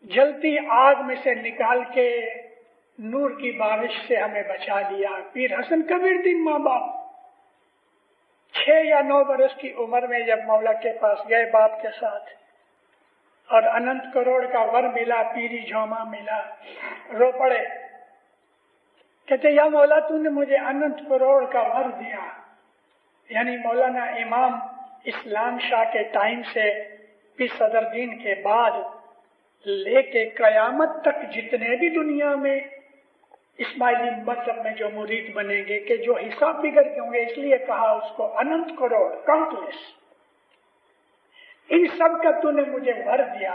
जलती आग में से निकाल के नूर की बारिश से हमें बचा लिया। पीर हसन कबीरुद्दीन माँ बाप 6 या 9 बरस की उम्र में जब मौला के पास गए बाप के साथ, और अनंत करोड़ का वर मिला, पीरी झोमा मिला, रो पड़े। कहते या मौला तूने मुझे अनंत करोड़ का वर दिया। यानी मौलाना इमाम इस्लाम शाह के टाइम से पीर सदरुद्दीन के बाद लेके कयामत तक जितने भी दुनिया में इस्माइली मजहब में जो मुरीद बनेंगे कि जो हिसाब बिगड़ के होंगे, इसलिए कहा उसको अनंत करोड़, काउंटलेस। इन सब का तूने मुझे वर दिया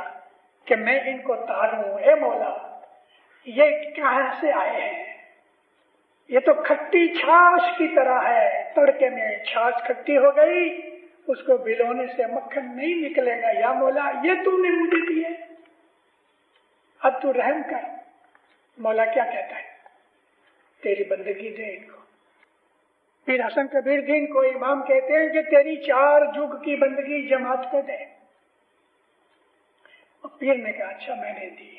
कि मैं इनको तारूं। ए मौला ये कहां से आए हैं? ये तो खट्टी छाछ की तरह है। तड़के में छाछ खट्टी हो गई, उसको भिगोने से मक्खन नहीं निकलेगा। या मौला ये तूने मुझे दिए, अब तू रहम कर। मौला क्या कहता है? तेरी बंदगी दे इनको। पीर हसन कबीरुद्दीन को इमाम कहते हैं कि तेरी 4 जुग की बंदगी जमात को दे। और पीर ने कहा अच्छा मैंने दी।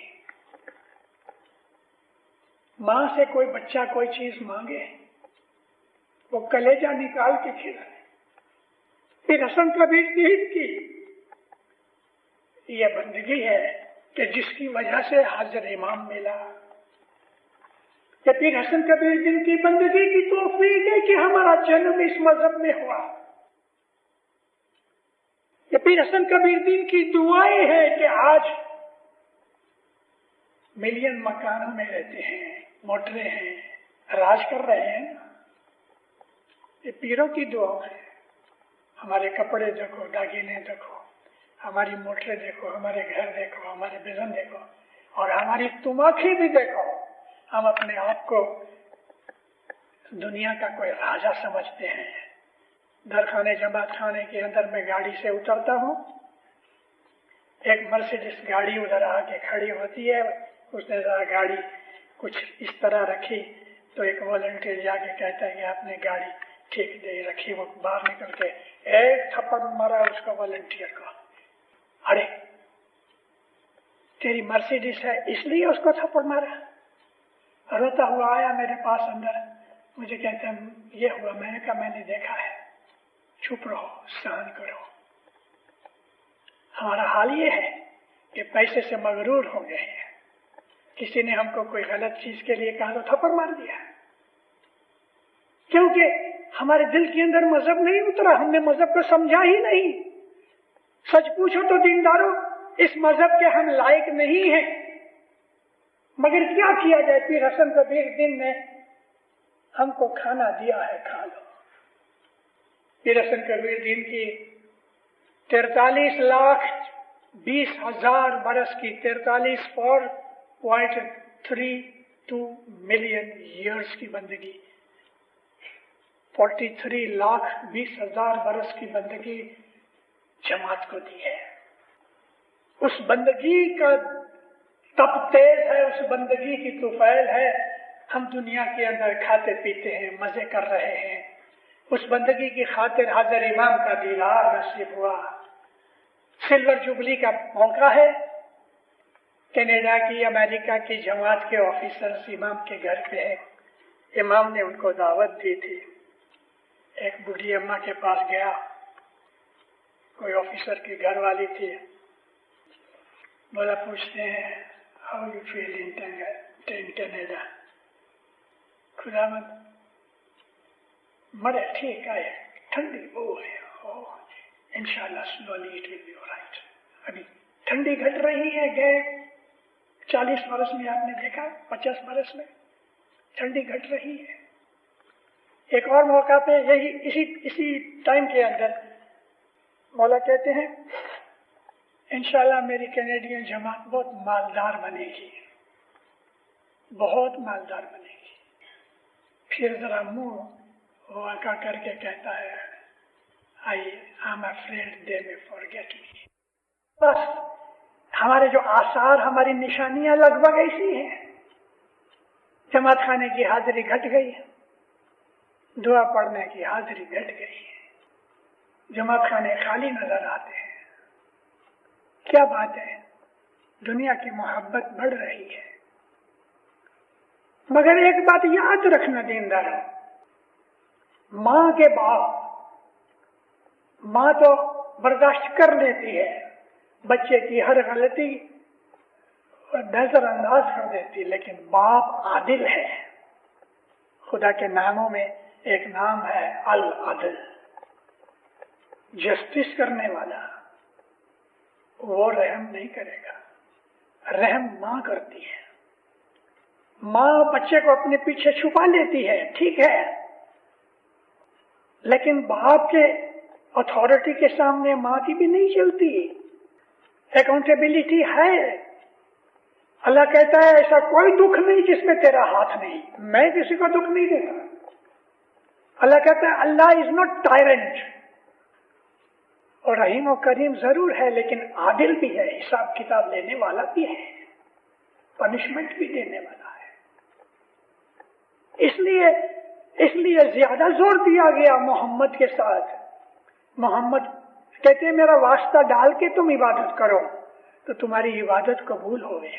मां से कोई बच्चा कोई चीज मांगे, वो कलेजा निकाल के खिलाए। पीर हसन कबीरुद्दीन की यह बंदगी है कि जिसकी वजह से हाजिर इमाम मिला। कि पीर हसन कबीरुद्दीन की बंदगी की तौफीक है कि हमारा जन्म इस मजहब में हुआ। कि पीर हसन कबीरुद्दीन की दुआएं हैं कि आज मिलियन मकानों में रहते हैं, मोटरे हैं, राज कर रहे हैं। ये पीरों की दुआ है। हमारे कपड़े देखो, दागिने देखो, हमारी मोटरें देखो, हमारे घर देखो, हमारे बिजन देखो, और हमारी तुमाखी भी देखो। हम अपने आप को दुनिया का कोई राजा समझते हैं। दरखाने जमात खाने के अंदर मैं गाड़ी से उतरता हूँ, एक मर्सिडीज गाड़ी उधर आके खड़ी होती है। उसने जरा गाड़ी कुछ इस तरह रखी तो एक वॉलंटियर जाके कहता है कि आपने गाड़ी ठीक नहीं रखी। वो बाहर निकल के एक थप्पड़ मारा उसका वॉलंटियर को। अरे तेरी मर्सिडीज है इसलिए उसको थप्पड़ मारा? रोता हुआ आया मेरे पास अंदर, मुझे कहते हैं ये हुआ। मैंने कहा मैंने देखा है, चुप रहो, सहन करो। हमारा हाल ये है कि पैसे से मगरूर हो गए हैं। किसी ने हमको कोई गलत चीज के लिए कहा तो थप्पड़ मार दिया, क्योंकि हमारे दिल के अंदर मजहब नहीं उतरा। हमने मजहब को समझा ही नहीं। सच पूछो तो दीनदारों, इस मजहब के हम लायक नहीं हैं, मगर क्या किया जाए? पीर हसन कबीरुद्दीन ने हमको खाना दिया है, खा लो। पीर हसन कबीरुद्दीन की 43,20,000 बरस की 43.32 मिलियन ईयर्स की बंदगी, 43,20,000 बरस की बंदगी जमात को दी है। उस बंदगी का तप तेज है, उस बंदगी की तुफैल है। हम दुनिया के अंदर खाते पीते हैं, मजे कर रहे हैं। उस बंदगी की खातिर हाजिर इमाम का दीदार नसीब हुआ। सिल्वर जुबली का मौका है। कनाडा की, अमेरिका की जमात के ऑफिसर्स इमाम के घर पे है। इमाम ने उनको दावत दी थी। एक बूढ़ी अम्मा के पास गया, कोई ऑफिसर की घर वाली थी। बोला पूछते हैं how you feel in Canada? खुदावंद मरे ठीक है, ठंडी वो है, इंशाल्लाह slowly it will be alright. अभी ठंडी घट रही है। गए 40 बरस में आपने देखा, 50 बरस में ठंडी घट रही है। एक और मौका पे यही इसी टाइम के अंदर मौला कहते हैं इंशाल्लाह मेरी कैनेडियन जमात बहुत मालदार बनेगी, बहुत मालदार बनेगी। फिर जरा मुंह वाका करके कहता है I am afraid they may forget me. बस हमारे जो आसार, हमारी निशानियां लगभग ऐसी हैं। जमात खाने की हाजिरी घट गई, दुआ पढ़ने की हाजिरी घट गई, जमात खाने खाली नजर आते हैं। क्या बात है? دنیا کی محبت بڑھ رہی ہے. مگر ایک بات یاد رکھنا دینداروں، ماں کے باپ، ماں تو برداشت کر لیتی ہے بچے کی ہر غلطی نظر انداز کر دیتی، لیکن باپ عادل ہے. خدا کے ناموں میں ایک نام ہے العدل، جسٹس کرنے والا. وہ رحم نہیں کرے گا، رحم ماں کرتی ہے. ماں بچے کو اپنے پیچھے چھپا لیتی ہے، ٹھیک ہے، لیکن باپ کے اتھارٹی کے سامنے ماں کی بھی نہیں چلتی. اکاؤنٹیبلٹی ہے. اللہ کہتا ہے ایسا کوئی دکھ نہیں جس میں تیرا ہاتھ نہیں. میں کسی کو دکھ نہیں دیتا. اللہ کہتا ہے اللہ از ناٹ ٹائرنٹ. اور رحیم و کریم ضرور ہے لیکن عادل بھی ہے، حساب کتاب لینے والا بھی ہے، پنشمنٹ بھی دینے والا ہے. اس لیے زیادہ زور دیا گیا محمد کے ساتھ. محمد کہتے ہیں میرا واسطہ ڈال کے تم عبادت کرو تو تمہاری عبادت قبول ہوئے.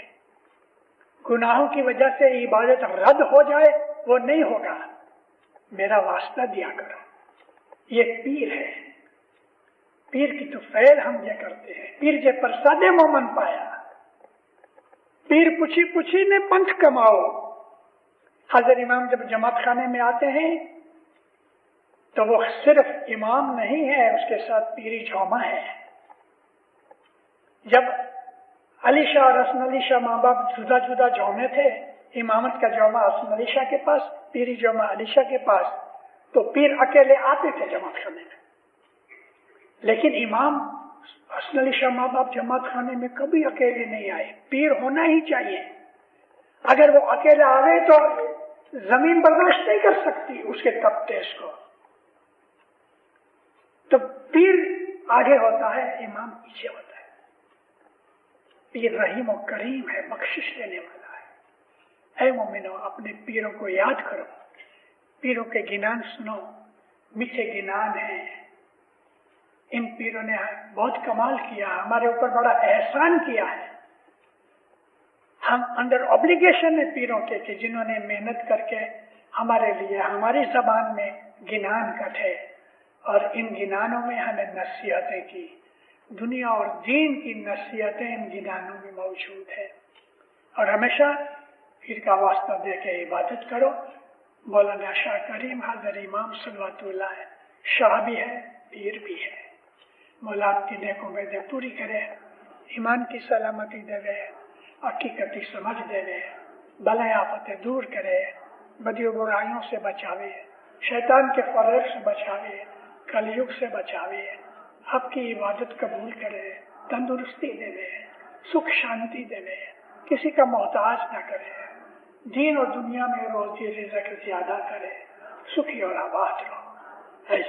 گناہوں کی وجہ سے عبادت رد ہو جائے وہ نہیں ہوگا. میرا واسطہ دیا کرو. یہ پیر ہے. پیر کی تو فعل ہم یہ کرتے ہیں. پیر جے پرسادے مومن پایا، پیر پوچھی پوچھی نے پنتھ کماؤ. حضرت امام جب جماعت خانے میں آتے ہیں تو وہ صرف امام نہیں ہے، اس کے ساتھ پیری جومہ ہے. جب علی شاہ اور حسن علی شاہ ماں باپ جدا جدا جومے تھے، امامت کا جومہ حسن علی شاہ کے پاس، پیری جومہ علی شاہ کے پاس، تو پیر اکیلے آتے تھے جماعت خانے میں. لیکن امام حسن علی شاہ ماں باپ جماعت خانے میں کبھی اکیلے نہیں آئے. پیر ہونا ہی چاہیے. اگر وہ اکیلا آئے تو زمین برداشت نہیں کر سکتی اس کے تپتیش کو. تو پیر آگے ہوتا ہے، امام پیچھے ہوتا ہے. پیر رحیم و کریم ہے، بخشش دینے والا ہے. اے مومنو اپنے پیروں کو یاد کرو، پیروں کے گنان سنو، میٹھے گنان ہیں. ان پیروں نے بہت کمال کیا، ہمارے اوپر بڑا احسان کیا ہے. ہم انڈر اوبلیگیشن ہے پیروں کے کہ جنہوں نے محنت کر کے ہمارے لیے ہماری زبان میں گنان کٹے اور ان گنانوں میں ہمیں نصیحتیں کی. دنیا اور دین کی نصیحتیں ان گنانوں میں موجود ہے. اور ہمیشہ پیر کا واسطہ دے کے عبادت کرو. مولانا شاہ کریم حضرت امام صلوات اللہ شاہ بھی ہے، پیر بھی ہے. مولا آپ کی نیک امیدیں پوری کرے، ایمان کی سلامتی دے، حقیقتی سمجھ دے، بلائے آفتیں دور کرے، بدی و برائیوں سے بچاوے، شیطان کے فریب سے بچاوے، کلیگ سے بچاوے. آپ کی عبادت قبول کرے، تندرستی دے، سکھ شانتی دے، کسی کا محتاج نہ کرے، دین اور دنیا میں روزی رزق زیادہ کرے، سکھی اور آباد رہو.